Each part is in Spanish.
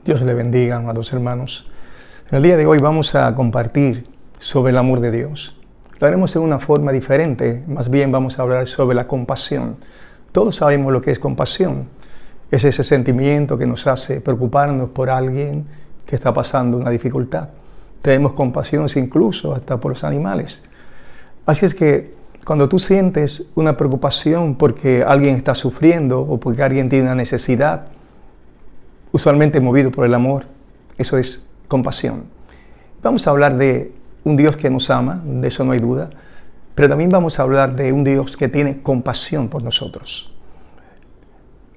Dios le bendiga, amados hermanos. En el día de hoy vamos a compartir sobre el amor de Dios. Lo haremos de una forma diferente, más bien vamos a hablar sobre la compasión. Todos sabemos lo que es compasión. Es ese sentimiento que nos hace preocuparnos por alguien que está pasando una dificultad. Tenemos compasión incluso hasta por los animales. Así es que cuando tú sientes una preocupación porque alguien está sufriendo o porque alguien tiene una necesidad, usualmente movido por el amor, eso es compasión. Vamos a hablar de un Dios que nos ama, de eso no hay duda, pero también vamos a hablar de un Dios que tiene compasión por nosotros.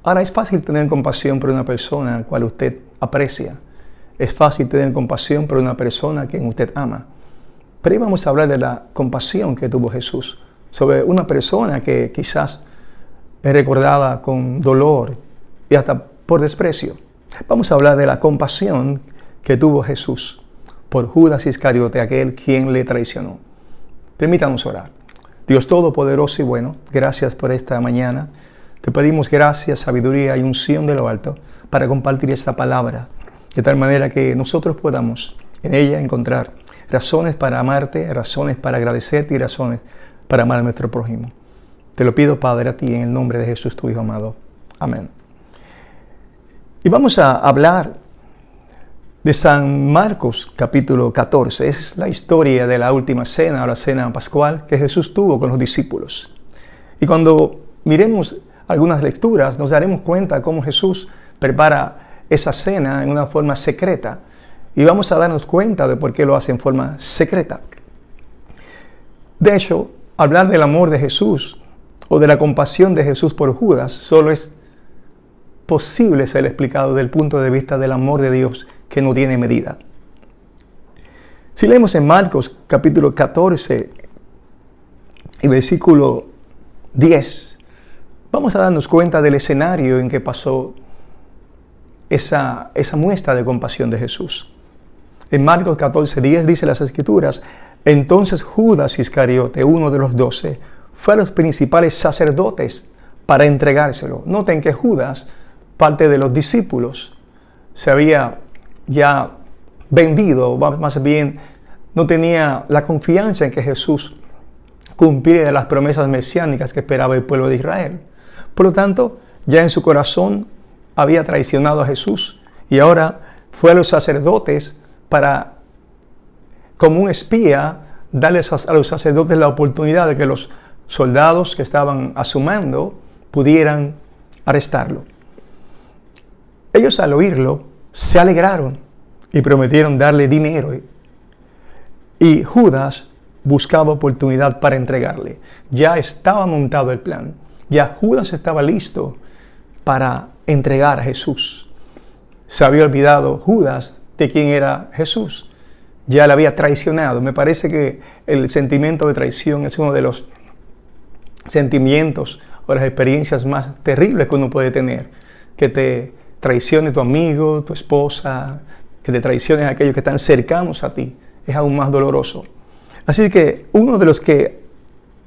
Ahora, es fácil tener compasión por una persona a la cual usted aprecia. Es fácil tener compasión por una persona a quien usted ama. Pero hoy vamos a hablar de la compasión que tuvo Jesús sobre una persona que quizás es recordada con dolor y hasta por desprecio. Vamos a hablar de la compasión que tuvo Jesús por Judas Iscariote, aquel quien le traicionó. Permítanos orar. Dios Todopoderoso y bueno, gracias por esta mañana. Te pedimos gracias, sabiduría y unción de lo alto para compartir esta palabra, de tal manera que nosotros podamos en ella encontrar razones para amarte, razones para agradecerte y razones para amar a nuestro prójimo. Te lo pido, Padre, a ti en el nombre de Jesús, tu Hijo amado. Amén. Y vamos a hablar de San Marcos capítulo 14. Es la historia de la última cena o la cena pascual que Jesús tuvo con los discípulos. Y cuando miremos algunas lecturas, nos daremos cuenta cómo Jesús prepara esa cena en una forma secreta. Y vamos a darnos cuenta de por qué lo hace en forma secreta. De hecho, hablar del amor de Jesús o de la compasión de Jesús por Judas solo es posible ser explicado desde el punto de vista del amor de Dios que no tiene medida. Si leemos en Marcos capítulo 14 y versículo 10, vamos a darnos cuenta del escenario en que pasó esa muestra de compasión de Jesús. En Marcos 14:10 dice las Escrituras: entonces Judas Iscariote, uno de los 12, fue a los principales sacerdotes para entregárselo. Noten que Judas, parte de los discípulos, se había ya vendido, más bien no tenía la confianza en que Jesús cumpliera las promesas mesiánicas que esperaba el pueblo de Israel. Por lo tanto, ya en su corazón había traicionado a Jesús y ahora fue a los sacerdotes para, como un espía, darles a los sacerdotes la oportunidad de que los soldados que estaban a su mando pudieran arrestarlo. Ellos, al oírlo, se alegraron y prometieron darle dinero. Y Judas buscaba oportunidad para entregarle. Ya estaba montado el plan. Ya Judas estaba listo para entregar a Jesús. Se había olvidado Judas de quién era Jesús. Ya le había traicionado. Me parece que el sentimiento de traición es uno de los sentimientos o las experiencias más terribles que uno puede tener. Que te traicione tu amigo, tu esposa, que te traicionen aquellos que están cercanos a ti, es aún más doloroso. Así que uno de los que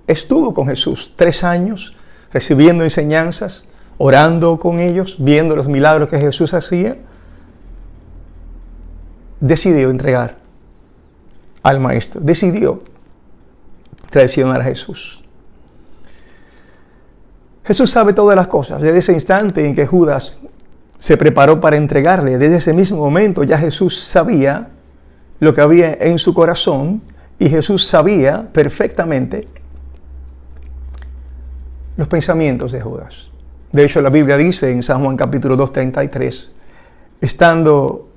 estuvo con Jesús 3 años, recibiendo enseñanzas, orando con ellos, viendo los milagros que Jesús hacía, decidió entregar al Maestro, decidió traicionar a Jesús. Jesús sabe todas las cosas. Desde ese instante en que Judas se preparó para entregarle, desde ese mismo momento ya Jesús sabía lo que había en su corazón y Jesús sabía perfectamente los pensamientos de Judas. De hecho, la Biblia dice en San Juan capítulo 2:33, estando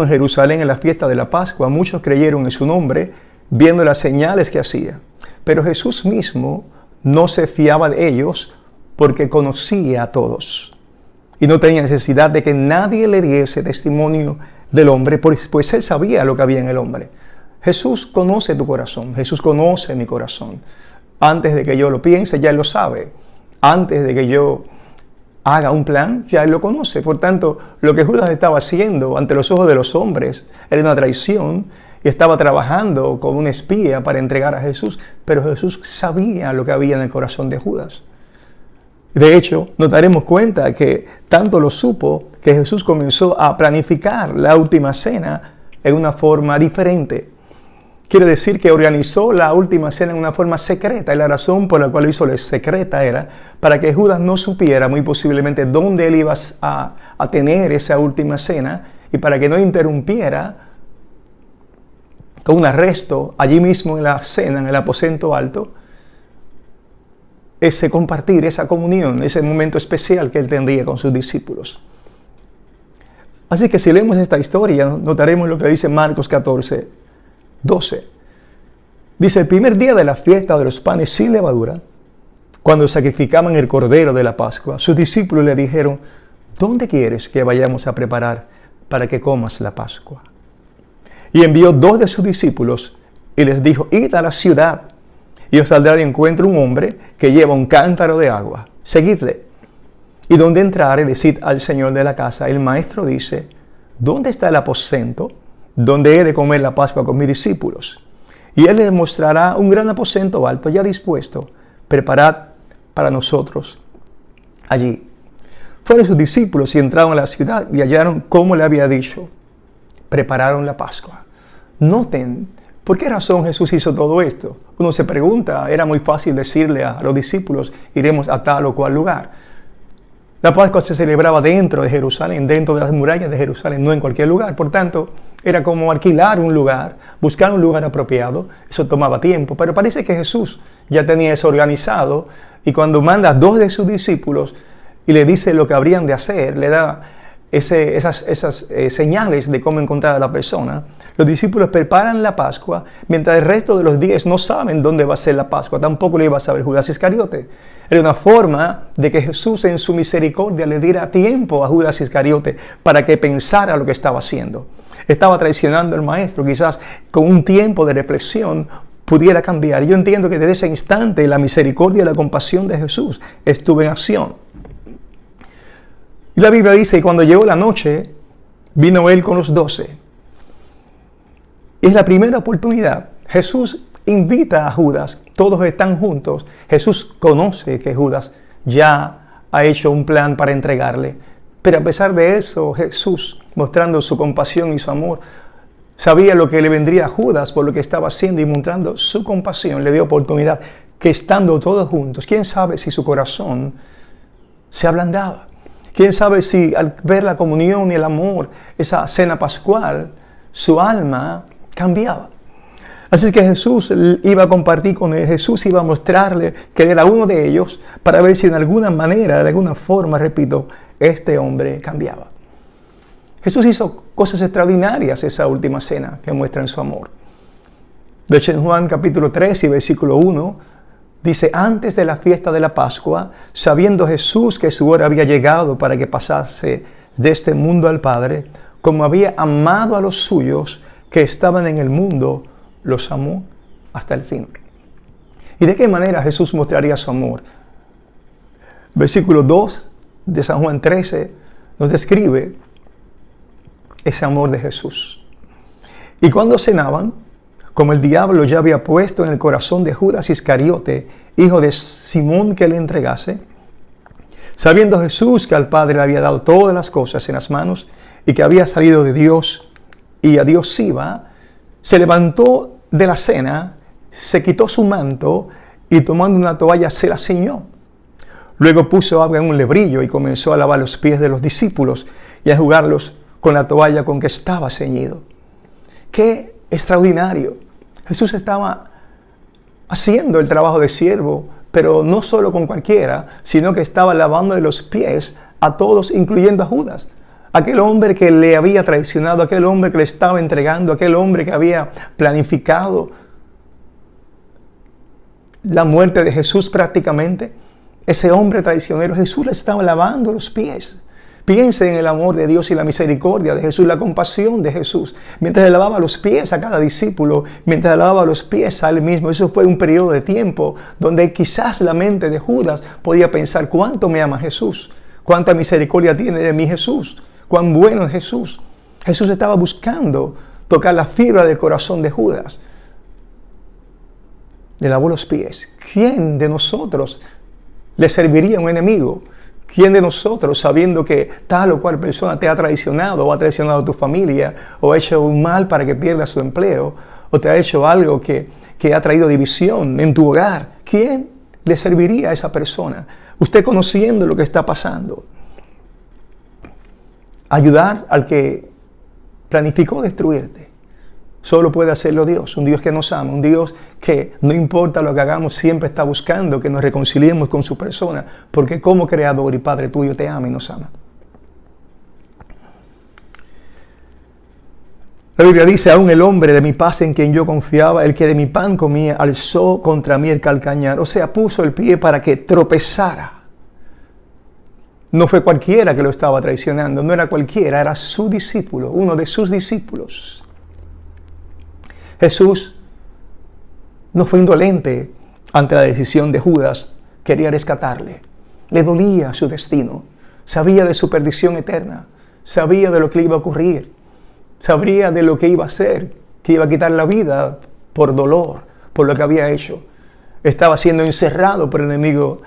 en Jerusalén en la fiesta de la Pascua, muchos creyeron en su nombre, viendo las señales que hacía. Pero Jesús mismo no se fiaba de ellos porque conocía a todos. Y no tenía necesidad de que nadie le diese testimonio del hombre, pues él sabía lo que había en el hombre. Jesús conoce tu corazón, Jesús conoce mi corazón. Antes de que yo lo piense, ya él lo sabe. Antes de que yo haga un plan, ya él lo conoce. Por tanto, lo que Judas estaba haciendo ante los ojos de los hombres era una traición y estaba trabajando como un espía para entregar a Jesús. Pero Jesús sabía lo que había en el corazón de Judas. De hecho, nos daremos cuenta que tanto lo supo que Jesús comenzó a planificar la última cena en una forma diferente. Quiere decir que organizó la última cena en una forma secreta, y la razón por la cual lo hizo secreta era para que Judas no supiera muy posiblemente dónde él iba a tener esa última cena, y para que no interrumpiera con un arresto allí mismo en la cena, en el aposento alto, ese compartir, esa comunión, ese momento especial que él tendría con sus discípulos. Así que si leemos esta historia, notaremos lo que dice Marcos 14, 12. Dice: el primer día de la fiesta de los panes sin levadura, cuando sacrificaban el cordero de la Pascua, sus discípulos le dijeron: ¿dónde quieres que vayamos a preparar para que comas la Pascua? Y envió 2 de sus discípulos y les dijo: id a la ciudad, y os saldrá de encuentro un hombre que lleva un cántaro de agua. Seguidle. Y donde entrare, decid al señor de la casa: el maestro dice, ¿dónde está el aposento donde he de comer la Pascua con mis discípulos? Y él les mostrará un gran aposento alto ya dispuesto. Preparad para nosotros allí. Fueron sus discípulos y entraron a la ciudad y hallaron como le había dicho. Prepararon la Pascua. Noten, ¿por qué razón Jesús hizo todo esto? Uno se pregunta, era muy fácil decirle a los discípulos: iremos a tal o cual lugar. La Pascua se celebraba dentro de Jerusalén, dentro de las murallas de Jerusalén, no en cualquier lugar. Por tanto, era como alquilar un lugar, buscar un lugar apropiado. Eso tomaba tiempo, pero parece que Jesús ya tenía eso organizado, y cuando manda a 2 de sus discípulos y le dice lo que habrían de hacer, le da esas señales de cómo encontrar a la persona. Los discípulos preparan la Pascua, mientras el resto de los 10 no saben dónde va a ser la Pascua. Tampoco lo iba a saber Judas Iscariote. Era una forma de que Jesús en su misericordia le diera tiempo a Judas Iscariote para que pensara lo que estaba haciendo. Estaba traicionando al maestro. Quizás con un tiempo de reflexión pudiera cambiar. Yo entiendo que desde ese instante la misericordia y la compasión de Jesús estuvo en acción. Y la Biblia dice: y cuando llegó la noche, vino él con los 12. Y es la primera oportunidad. Jesús invita a Judas, todos están juntos. Jesús conoce que Judas ya ha hecho un plan para entregarle. Pero a pesar de eso, Jesús, mostrando su compasión y su amor, sabía lo que le vendría a Judas por lo que estaba haciendo, y mostrando su compasión, le dio oportunidad que estando todos juntos, quién sabe si su corazón se ablandaba. Quién sabe si al ver la comunión y el amor, esa cena pascual, su alma cambiaba. Así que Jesús iba a compartir con él, Jesús iba a mostrarle que él era uno de ellos, para ver si en alguna manera, de alguna forma, repito, este hombre cambiaba. Jesús hizo cosas extraordinarias esa última cena que muestran su amor. De hecho, en Juan capítulo 3 y versículo 1, dice: antes de la fiesta de la Pascua, sabiendo Jesús que su hora había llegado para que pasase de este mundo al Padre, como había amado a los suyos que estaban en el mundo, los amó hasta el fin. ¿Y de qué manera Jesús mostraría su amor? Versículo 2 de San Juan 13 nos describe ese amor de Jesús. Y cuando cenaban, como el diablo ya había puesto en el corazón de Judas Iscariote, hijo de Simón, que le entregase, sabiendo Jesús que al Padre le había dado todas las cosas en las manos y que había salido de Dios y a Dios iba, se levantó de la cena, se quitó su manto y tomando una toalla se la ciñó. Luego puso agua en un lebrillo y comenzó a lavar los pies de los discípulos y a enjugarlos con la toalla con que estaba ceñido. ¡Qué extraordinario! Jesús estaba haciendo el trabajo de siervo, pero no solo con cualquiera, sino que estaba lavando los pies a todos, incluyendo a Judas. Aquel hombre que le había traicionado, aquel hombre que le estaba entregando, aquel hombre que había planificado la muerte de Jesús prácticamente. Ese hombre traicionero, Jesús le estaba lavando los pies. Piense en el amor de Dios y la misericordia de Jesús, la compasión de Jesús. Mientras le lavaba los pies a cada discípulo, mientras le lavaba los pies a él mismo, eso fue un periodo de tiempo donde quizás la mente de Judas podía pensar: ¿cuánto me ama Jesús? ¿Cuánta misericordia tiene de mí Jesús? ¿Cuán bueno es Jesús? Jesús estaba buscando tocar la fibra del corazón de Judas. Le lavó los pies. ¿Quién de nosotros le serviría a un enemigo? ¿Quién de nosotros, sabiendo que tal o cual persona te ha traicionado o ha traicionado a tu familia o ha hecho un mal para que pierdas su empleo o te ha hecho algo que ha traído división en tu hogar? ¿Quién le serviría a esa persona? Usted conociendo lo que está pasando. Ayudar al que planificó destruirte. Solo puede hacerlo Dios, un Dios que nos ama, un Dios que no importa lo que hagamos, siempre está buscando que nos reconciliemos con su persona, porque como Creador y Padre tuyo te ama y nos ama. La Biblia dice, aún el hombre de mi paz en quien yo confiaba, el que de mi pan comía, alzó contra mí el calcañar. O sea, puso el pie para que tropezara. No fue cualquiera que lo estaba traicionando, no era cualquiera, era su discípulo, uno de sus discípulos. Jesús no fue indolente ante la decisión de Judas, quería rescatarle. Le dolía su destino, sabía de su perdición eterna, sabía de lo que le iba a ocurrir, sabría de lo que iba a hacer, que iba a quitar la vida por dolor, por lo que había hecho. Estaba siendo encerrado por el enemigo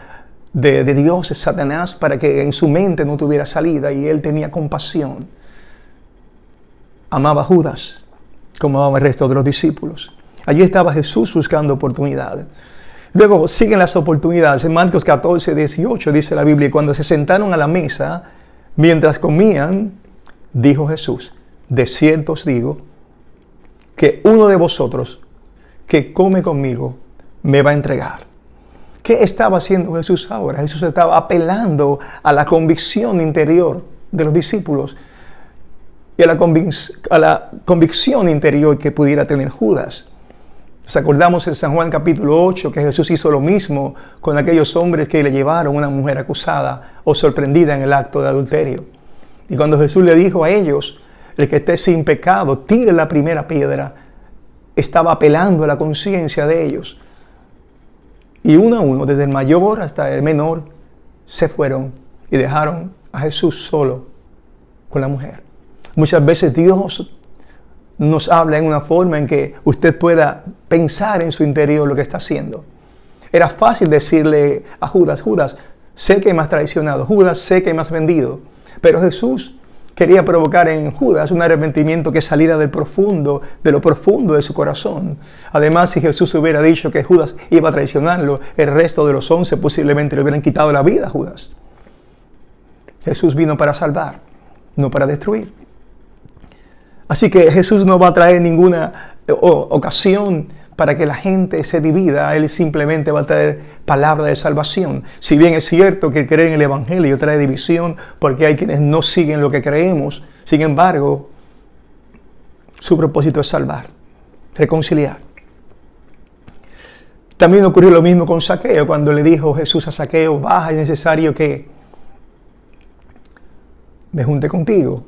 de Dios, Satanás, para que en su mente no tuviera salida, y él tenía compasión. Amaba a Judas como amaba el resto de los discípulos. Allí estaba Jesús buscando oportunidad. Luego siguen las oportunidades. En Marcos 14, 18 dice la Biblia, y cuando se sentaron a la mesa, mientras comían, dijo Jesús, de cierto os digo, que uno de vosotros que come conmigo me va a entregar. ¿Qué estaba haciendo Jesús ahora? Jesús estaba apelando a la convicción interior de los discípulos y a la convicción interior que pudiera tener Judas. Nos acordamos en San Juan capítulo 8 que Jesús hizo lo mismo con aquellos hombres que le llevaron a una mujer acusada o sorprendida en el acto de adulterio. Y cuando Jesús le dijo a ellos, el que esté sin pecado, tire la primera piedra, estaba apelando a la conciencia de ellos. Y uno a uno, desde el mayor hasta el menor, se fueron y dejaron a Jesús solo con la mujer. Muchas veces Dios nos habla en una forma en que usted pueda pensar en su interior lo que está haciendo. Era fácil decirle a Judas, Judas, sé que me has traicionado, Judas, sé que me has vendido. Pero Jesús quería provocar en Judas un arrepentimiento que saliera de lo profundo de su corazón. Además, si Jesús hubiera dicho que Judas iba a traicionarlo, el resto de los 11 posiblemente le hubieran quitado la vida a Judas. Jesús vino para salvar, no para destruir. Así que Jesús no va a traer ninguna ocasión para que la gente se divida. Él simplemente va a traer palabra de salvación. Si bien es cierto que creer en el Evangelio trae división, porque hay quienes no siguen lo que creemos, sin embargo, su propósito es salvar, reconciliar. También ocurrió lo mismo con Zaqueo, cuando le dijo Jesús a Zaqueo, baja, es necesario que me junte contigo,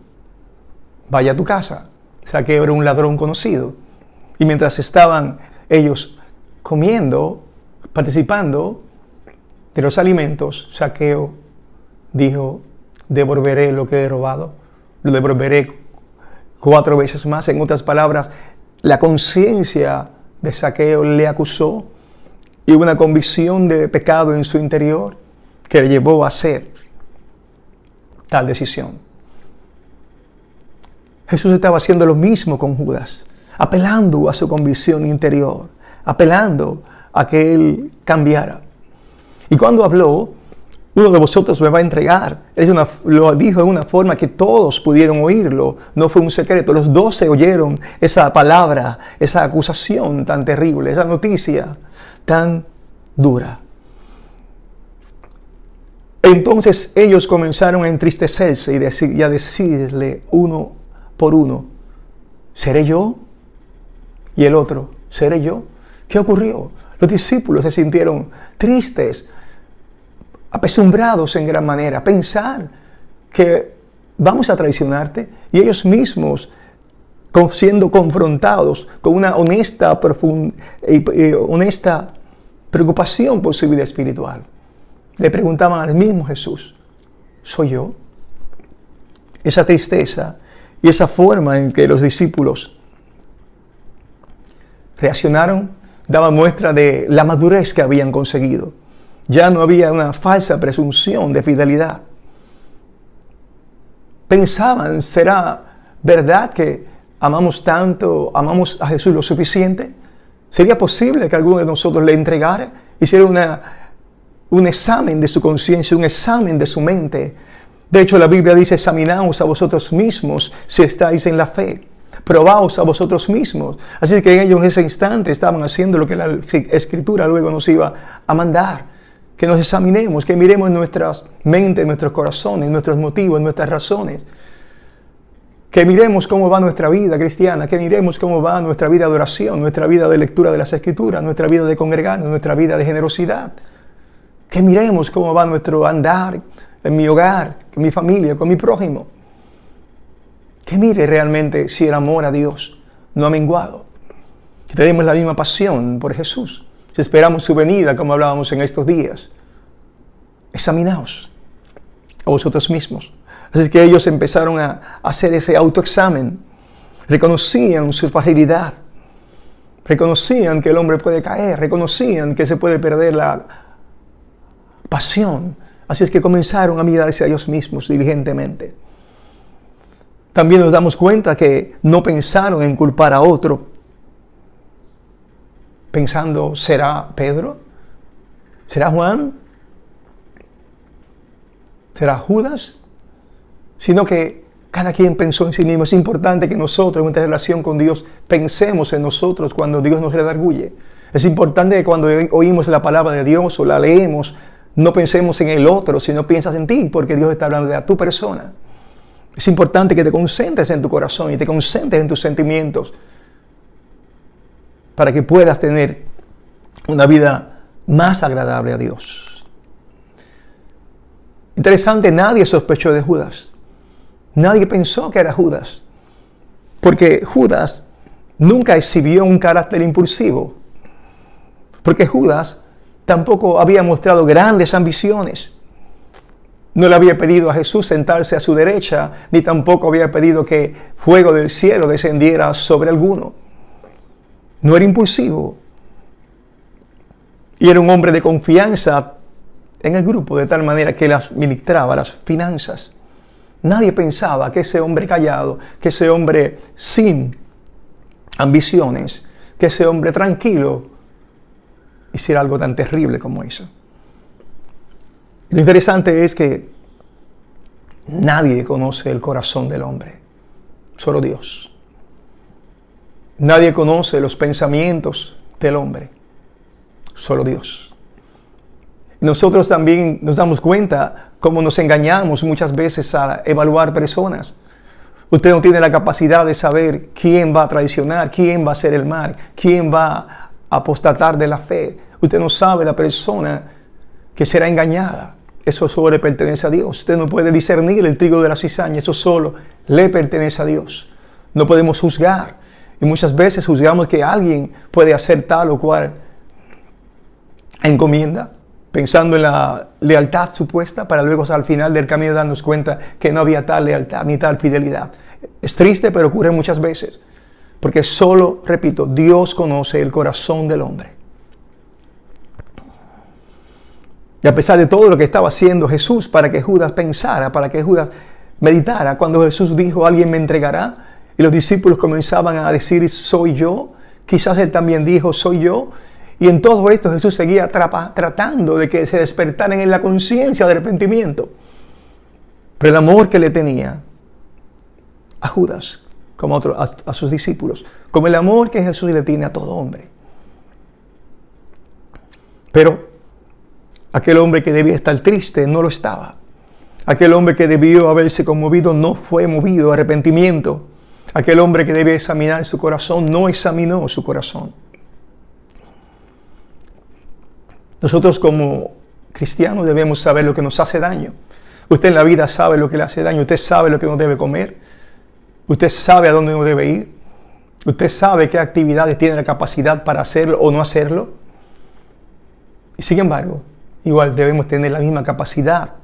vaya a tu casa. Zaqueo era un ladrón conocido. Y mientras estaban ellos comiendo, participando de los alimentos, Zaqueo dijo, devolveré lo que he robado, lo devolveré 4 veces más. En otras palabras, la conciencia de Zaqueo le acusó y una convicción de pecado en su interior que le llevó a hacer tal decisión. Jesús estaba haciendo lo mismo con Judas, apelando a su convicción interior, apelando a que él cambiara. Y cuando habló, uno de vosotros me va a entregar, lo dijo de una forma que todos pudieron oírlo, no fue un secreto. Los 12 oyeron esa palabra, esa acusación tan terrible, esa noticia tan dura. Entonces ellos comenzaron a entristecerse y a decirle uno por uno, ¿seré yo? Y el otro, ¿seré yo? ¿Qué ocurrió? Los discípulos se sintieron tristes, apesumbrados en gran manera, pensar que vamos a traicionarte, y ellos mismos siendo confrontados con una honesta preocupación por su vida espiritual. Le preguntaban al mismo Jesús, ¿soy yo? Esa tristeza y esa forma en que los discípulos reaccionaron daba muestra de la madurez que habían conseguido. Ya no había una falsa presunción de fidelidad. Pensaban, ¿será verdad que amamos tanto, amamos a Jesús lo suficiente? ¿Sería posible que alguno de nosotros le entregara, hiciera un examen de su conciencia, un examen de su mente? De hecho, la Biblia dice, examinaos a vosotros mismos si estáis en la fe. Probaos a vosotros mismos. Así que ellos en ese instante estaban haciendo lo que la Escritura luego nos iba a mandar. Que nos examinemos, que miremos nuestras mentes, nuestros corazones, nuestros motivos, nuestras razones. Que miremos cómo va nuestra vida cristiana, que miremos cómo va nuestra vida de oración, nuestra vida de lectura de las Escrituras, nuestra vida de congregarnos, nuestra vida de generosidad. Que miremos cómo va nuestro andar en mi hogar, con mi familia, con mi prójimo. Que mire realmente si el amor a Dios no ha menguado. Que tenemos la misma pasión por Jesús. Si esperamos su venida, como hablábamos en estos días. Examinaos a vosotros mismos. Así que ellos empezaron a hacer ese autoexamen. Reconocían su fragilidad. Reconocían que el hombre puede caer. Reconocían que se puede perder la pasión. Así es que comenzaron a mirarse a ellos mismos diligentemente. También nos damos cuenta que no pensaron en culpar a otro, pensando, ¿será Pedro? ¿Será Juan? ¿Será Judas? Sino que cada quien pensó en sí mismo. Es importante que nosotros, en nuestra relación con Dios, pensemos en nosotros cuando Dios nos redarguye. Es importante que cuando oímos la palabra de Dios o la leemos, no pensemos en el otro, sino piensas en ti, porque Dios está hablando de tu persona. Es importante que te concentres en tu corazón y te concentres en tus sentimientos para que puedas tener una vida más agradable a Dios. Interesante, nadie sospechó de Judas. Nadie pensó que era Judas, porque Judas nunca exhibió un carácter impulsivo, porque Judas tampoco había mostrado grandes ambiciones. No le había pedido a Jesús sentarse a su derecha, ni tampoco había pedido que fuego del cielo descendiera sobre alguno. No era impulsivo. Y era un hombre de confianza en el grupo, de tal manera que él administraba las finanzas. Nadie pensaba que ese hombre callado, que ese hombre sin ambiciones, que ese hombre tranquilo, hiciera algo tan terrible como eso. Lo interesante es que nadie conoce el corazón del hombre, solo Dios. Nadie conoce los pensamientos del hombre, solo Dios. Nosotros también nos damos cuenta cómo nos engañamos muchas veces a evaluar personas. Usted no tiene la capacidad de saber quién va a traicionar, quién va a hacer el mal, quién va a apostatar de la fe. Usted no sabe la persona que será engañada. Eso solo le pertenece a Dios. Usted no puede discernir el trigo de la cizaña. Eso solo le pertenece a Dios. No podemos juzgar. Y muchas veces juzgamos que alguien puede hacer tal o cual encomienda, pensando en la lealtad supuesta, para luego al final del camino darnos cuenta que no había tal lealtad ni tal fidelidad. Es triste, pero ocurre muchas veces. Porque solo, repito, Dios conoce el corazón del hombre. Y a pesar de todo lo que estaba haciendo Jesús para que Judas pensara, para que Judas meditara, cuando Jesús dijo, alguien me entregará, y los discípulos comenzaban a decir, soy yo, quizás él también dijo, soy yo, y en todo esto Jesús seguía tratando de que se despertaran en la conciencia de arrepentimiento. Pero el amor que le tenía a Judas, como a sus discípulos, como el amor que Jesús le tiene a todo hombre. Pero aquel hombre que debía estar triste no lo estaba. Aquel hombre que debió haberse conmovido no fue movido a arrepentimiento. Aquel hombre que debía examinar su corazón no examinó su corazón. Nosotros como cristianos debemos saber lo que nos hace daño. Usted en la vida sabe lo que le hace daño. Usted sabe lo que no debe comer. Usted sabe a dónde no debe ir. Usted sabe qué actividades tiene la capacidad para hacerlo o no hacerlo. Y sin embargo, igual debemos tener la misma capacidad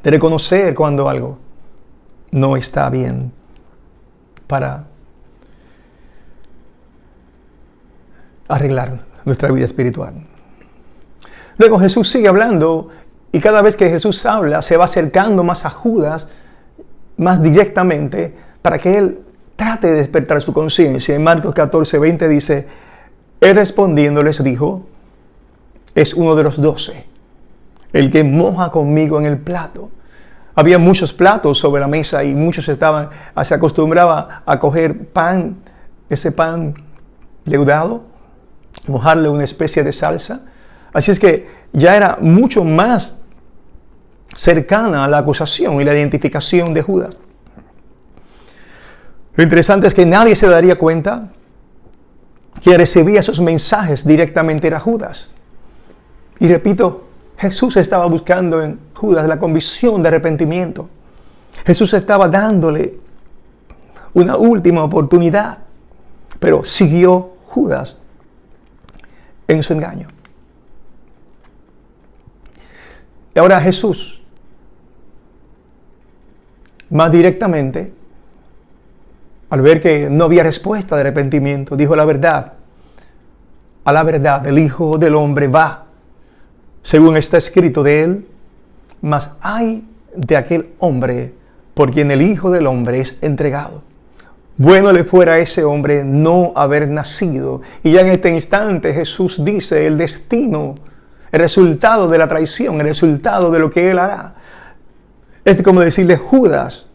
de reconocer cuando algo no está bien para arreglar nuestra vida espiritual. Luego Jesús sigue hablando y cada vez que Jesús habla se va acercando más a Judas, más directamente, para que él trate de despertar su conciencia. En Marcos 14:20 dice, él respondiendo les dijo, es uno de los 12, el que moja conmigo en el plato. Había muchos platos sobre la mesa y muchos se acostumbraba a coger pan, ese pan leudado, mojarle una especie de salsa. Así es que ya era mucho más cercana a la acusación y la identificación de Judas. Lo interesante es que nadie se daría cuenta que recibía esos mensajes directamente era Judas. Y repito, Jesús estaba buscando en Judas la convicción de arrepentimiento. Jesús estaba dándole una última oportunidad, pero siguió Judas en su engaño. Y ahora Jesús, más directamente, al ver que no había respuesta de arrepentimiento, dijo la verdad. A la verdad, el Hijo del Hombre va, según está escrito de él, mas ay de aquel hombre por quien el Hijo del Hombre es entregado. Bueno le fuera a ese hombre no haber nacido. Y ya en este instante Jesús dice el destino, el resultado de la traición, el resultado de lo que él hará. Es como decirle, Judas,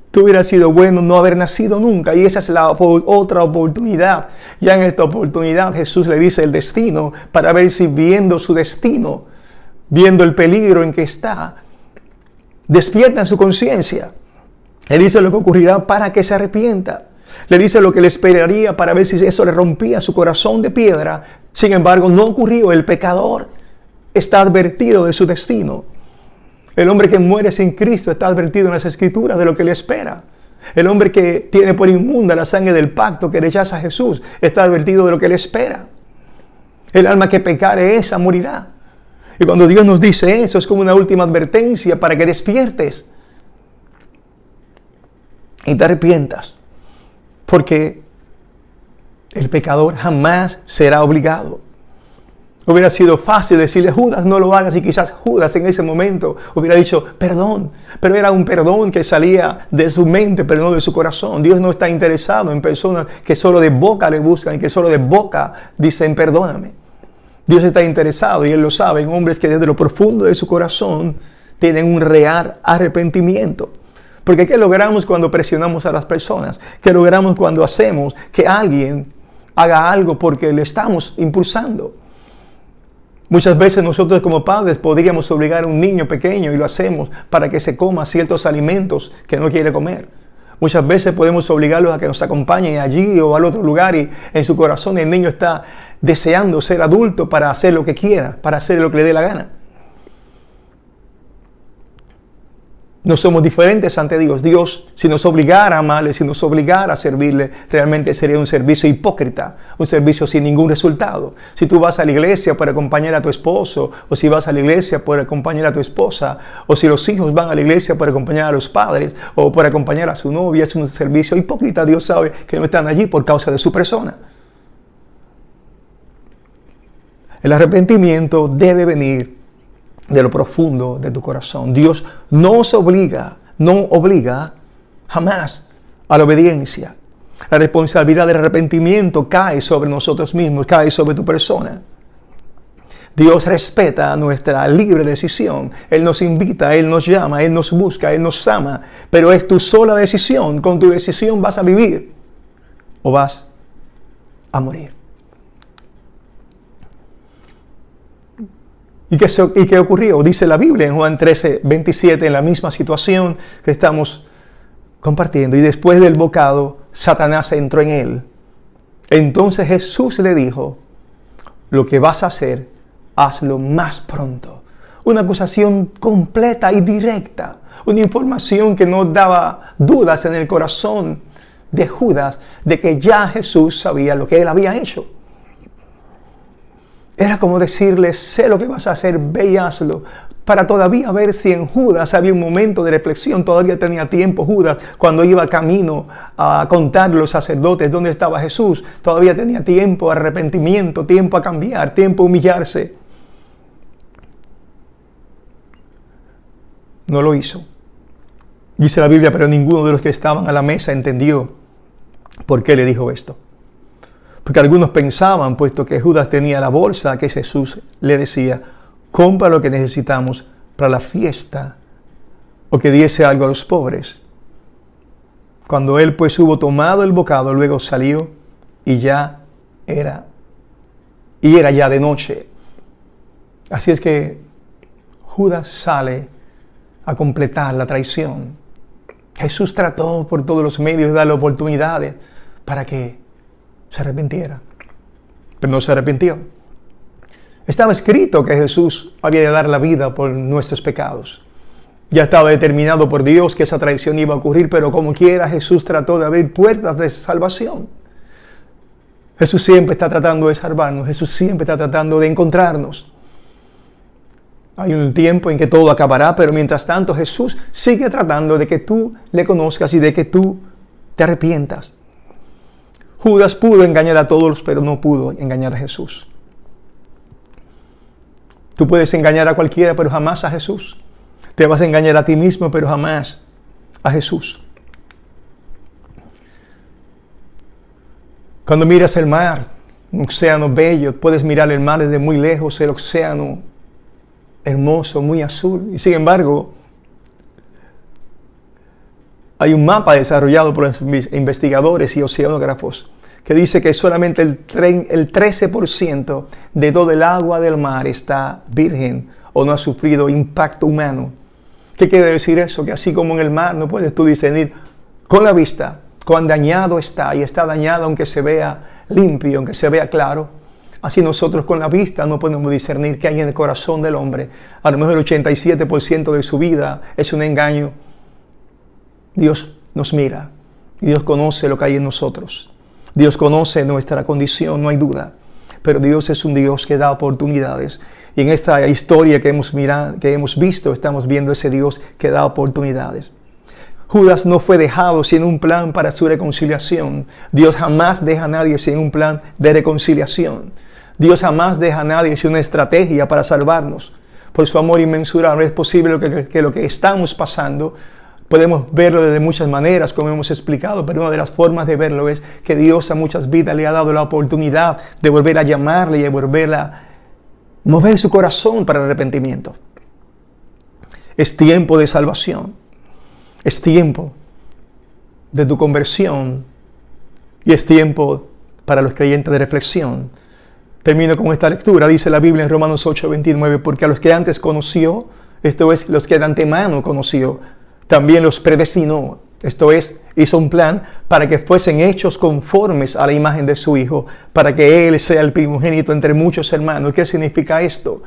tú hubieras sido bueno no haber nacido nunca. Y esa es la otra oportunidad. Ya en esta oportunidad Jesús le dice el destino para ver si viendo su destino, viendo el peligro en que está, despierta en su conciencia. Le dice lo que ocurrirá para que se arrepienta. Le dice lo que le esperaría para ver si eso le rompía su corazón de piedra. Sin embargo, no ocurrió. El pecador está advertido de su destino. El hombre que muere sin Cristo está advertido en las Escrituras de lo que le espera. El hombre que tiene por inmunda la sangre del pacto, que rechaza a Jesús, está advertido de lo que le espera. El alma que pecare, esa morirá. Y cuando Dios nos dice eso, es como una última advertencia para que despiertes y te arrepientas. Porque el pecador jamás será obligado. Hubiera sido fácil decirle, Judas, no lo hagas, y quizás Judas en ese momento hubiera dicho, perdón, pero era un perdón que salía de su mente, pero no de su corazón. Dios no está interesado en personas que solo de boca le buscan y que solo de boca dicen, perdóname. Dios está interesado, y Él lo sabe, en hombres que desde lo profundo de su corazón tienen un real arrepentimiento. Porque ¿qué logramos cuando presionamos a las personas? ¿Qué logramos cuando hacemos que alguien haga algo porque le estamos impulsando? Muchas veces nosotros como padres podríamos obligar a un niño pequeño, y lo hacemos, para que se coma ciertos alimentos que no quiere comer. Muchas veces podemos obligarlos a que nos acompañen allí o al otro lugar, y en su corazón el niño está deseando ser adulto para hacer lo que quiera, para hacer lo que le dé la gana. No somos diferentes ante Dios. Dios, si nos obligara a amarle, si nos obligara a servirle, realmente sería un servicio hipócrita, un servicio sin ningún resultado. Si tú vas a la iglesia para acompañar a tu esposo, o si vas a la iglesia para acompañar a tu esposa, o si los hijos van a la iglesia para acompañar a los padres, o para acompañar a su novia, es un servicio hipócrita. Dios sabe que no están allí por causa de su persona. El arrepentimiento debe venir de lo profundo de tu corazón. Dios no obliga jamás a la obediencia. La responsabilidad del arrepentimiento cae sobre nosotros mismos, cae sobre tu persona. Dios respeta nuestra libre decisión. Él nos invita, Él nos llama, Él nos busca, Él nos ama. Pero es tu sola decisión. Con tu decisión vas a vivir o vas a morir. ¿Y qué ocurrió? Dice la Biblia en Juan 13:27, en la misma situación que estamos compartiendo. Y después del bocado, Satanás entró en él. Entonces Jesús le dijo, lo que vas a hacer, hazlo más pronto. Una acusación completa y directa. Una información que no daba dudas en el corazón de Judas de que ya Jesús sabía lo que él había hecho. Era como decirle, sé lo que vas a hacer, ve y hazlo. Para todavía ver si en Judas había un momento de reflexión. Todavía tenía tiempo Judas cuando iba camino a contar a los sacerdotes dónde estaba Jesús. Todavía tenía tiempo a arrepentimiento, tiempo a cambiar, tiempo a humillarse. no lo hizo. Dice la Biblia, pero ninguno de los que estaban a la mesa entendió por qué le dijo esto. Porque algunos pensaban, puesto que Judas tenía la bolsa, que Jesús le decía, compra lo que necesitamos para la fiesta, o que diese algo a los pobres. Cuando él pues hubo tomado el bocado, luego salió y era ya de noche. Así es que Judas sale a completar la traición. Jesús trató por todos los medios de darle oportunidades para que se arrepintiera, pero no se arrepintió. Estaba escrito que Jesús había de dar la vida por nuestros pecados. Ya estaba determinado por Dios que esa traición iba a ocurrir, pero como quiera Jesús trató de abrir puertas de salvación. Jesús siempre está tratando de salvarnos, Jesús siempre está tratando de encontrarnos. Hay un tiempo en que todo acabará, pero mientras tanto Jesús sigue tratando de que tú le conozcas y de que tú te arrepientas. Judas pudo engañar a todos, pero no pudo engañar a Jesús. Tú puedes engañar a cualquiera, pero jamás a Jesús. Te vas a engañar a ti mismo, pero jamás a Jesús. Cuando miras el mar, un océano bello, puedes mirar el mar desde muy lejos, el océano hermoso, muy azul. Y sin embargo, hay un mapa desarrollado por los investigadores y oceanógrafos que dice que solamente el 13% de todo el agua del mar está virgen o no ha sufrido impacto humano. ¿Qué quiere decir eso? Que así como en el mar no puedes tú discernir con la vista cuán dañado está, y está dañado aunque se vea limpio, aunque se vea claro, así nosotros con la vista no podemos discernir qué hay en el corazón del hombre. A lo mejor el 87% de su vida es un engaño. Dios nos mira y Dios conoce lo que hay en nosotros. Dios conoce nuestra condición, no hay duda. Pero Dios es un Dios que da oportunidades. Y en esta historia que hemos visto, estamos viendo ese Dios que da oportunidades. Judas no fue dejado sin un plan para su reconciliación. Dios jamás deja a nadie sin un plan de reconciliación. Dios jamás deja a nadie sin una estrategia para salvarnos. Por su amor inmensurable es posible que lo que estamos pasando, podemos verlo de muchas maneras, como hemos explicado, pero una de las formas de verlo es que Dios a muchas vidas le ha dado la oportunidad de volver a llamarle y de volver a mover su corazón para el arrepentimiento. Es tiempo de salvación. Es tiempo de tu conversión y es tiempo para los creyentes de reflexión. Termino con esta lectura. Dice la Biblia en Romanos 8:29, porque a los que antes conoció, esto es, los que de antemano conoció, también los predestinó, esto es, hizo un plan para que fuesen hechos conformes a la imagen de su Hijo, para que Él sea el primogénito entre muchos hermanos. ¿Qué significa esto?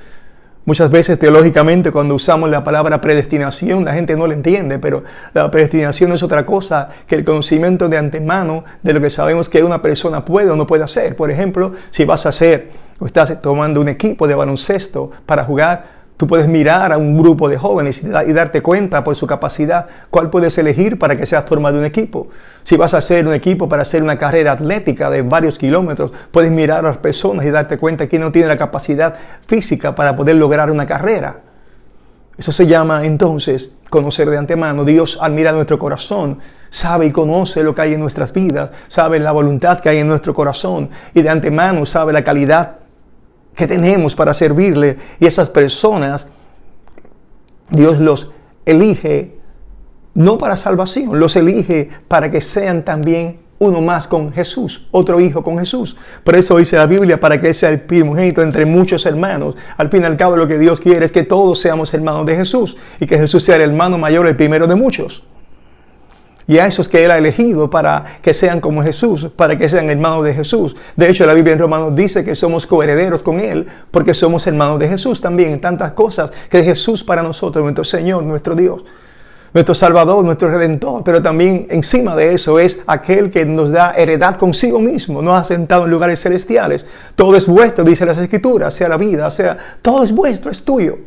Muchas veces teológicamente cuando usamos la palabra predestinación la gente no lo entiende, pero la predestinación no es otra cosa que el conocimiento de antemano de lo que sabemos que una persona puede o no puede hacer. Por ejemplo, si vas a hacer o estás tomando un equipo de baloncesto para jugar, tú puedes mirar a un grupo de jóvenes y darte cuenta por su capacidad cuál puedes elegir para que seas formado un equipo. Si vas a hacer un equipo para hacer una carrera atlética de varios kilómetros, puedes mirar a las personas y darte cuenta que no tiene la capacidad física para poder lograr una carrera. Eso se llama entonces conocer de antemano. Dios, al mirar nuestro corazón, sabe y conoce lo que hay en nuestras vidas, sabe la voluntad que hay en nuestro corazón y de antemano sabe la calidad que tenemos para servirle, y esas personas Dios los elige no para salvación, los elige para que sean también uno más con Jesús, otro hijo con Jesús. Por eso dice la Biblia, para que Él sea el primogénito entre muchos hermanos. Al fin y al cabo lo que Dios quiere es que todos seamos hermanos de Jesús y que Jesús sea el hermano mayor, el primero de muchos. Y a esos que Él ha elegido para que sean como Jesús, para que sean hermanos de Jesús. De hecho, la Biblia en Romanos dice que somos coherederos con Él, porque somos hermanos de Jesús también. En tantas cosas que es Jesús para nosotros, nuestro Señor, nuestro Dios, nuestro Salvador, nuestro Redentor. Pero también encima de eso es aquel que nos da heredad consigo mismo. Nos ha sentado en lugares celestiales. Todo es vuestro, dice las Escrituras, sea la vida, sea, todo es vuestro, es tuyo,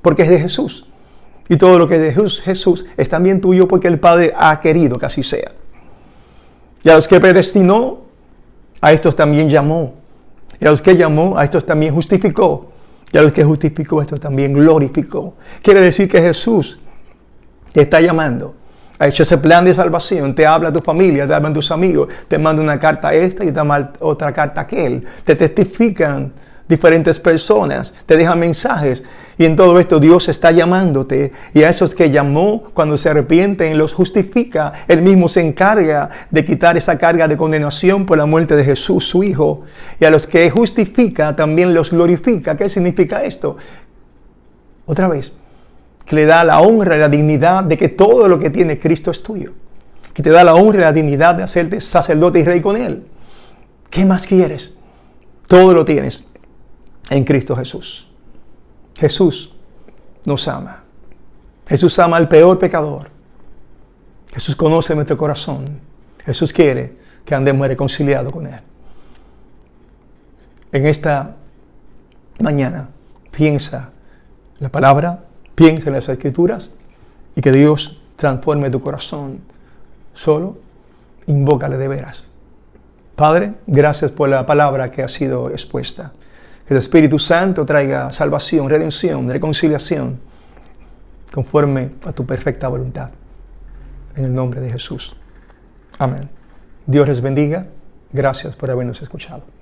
porque es de Jesús. Y todo lo que es de Jesús es también tuyo porque el Padre ha querido que así sea. Y a los que predestinó, a estos también llamó. Y a los que llamó, a estos también justificó. Y a los que justificó, a estos también glorificó. Quiere decir que Jesús Te está llamando. Ha hecho ese plan de salvación. Te habla tu familia, te hablan tus amigos. Te manda una carta esta y te manda otra carta aquel. Te testifican diferentes personas. Te dejan mensajes. Y en todo esto Dios está llamándote. Y a esos que llamó, cuando se arrepienten, los justifica. Él mismo se encarga de quitar esa carga de condenación por la muerte de Jesús, su Hijo. Y a los que justifica, también los glorifica. ¿Qué significa esto? Otra vez, que le da la honra y la dignidad de que todo lo que tiene Cristo es tuyo. Que te da la honra y la dignidad de hacerte sacerdote y rey con Él. ¿Qué más quieres? Todo lo tienes en Cristo Jesús. Jesús nos ama. Jesús ama al peor pecador. Jesús conoce nuestro corazón. Jesús quiere que andemos reconciliados con Él. En esta mañana, piensa la palabra, piensa en las Escrituras y que Dios transforme tu corazón. Solo invócale de veras. Padre, gracias por la palabra que ha sido expuesta. Que el Espíritu Santo traiga salvación, redención, reconciliación, conforme a tu perfecta voluntad. En el nombre de Jesús. Amén. Dios les bendiga. Gracias por habernos escuchado.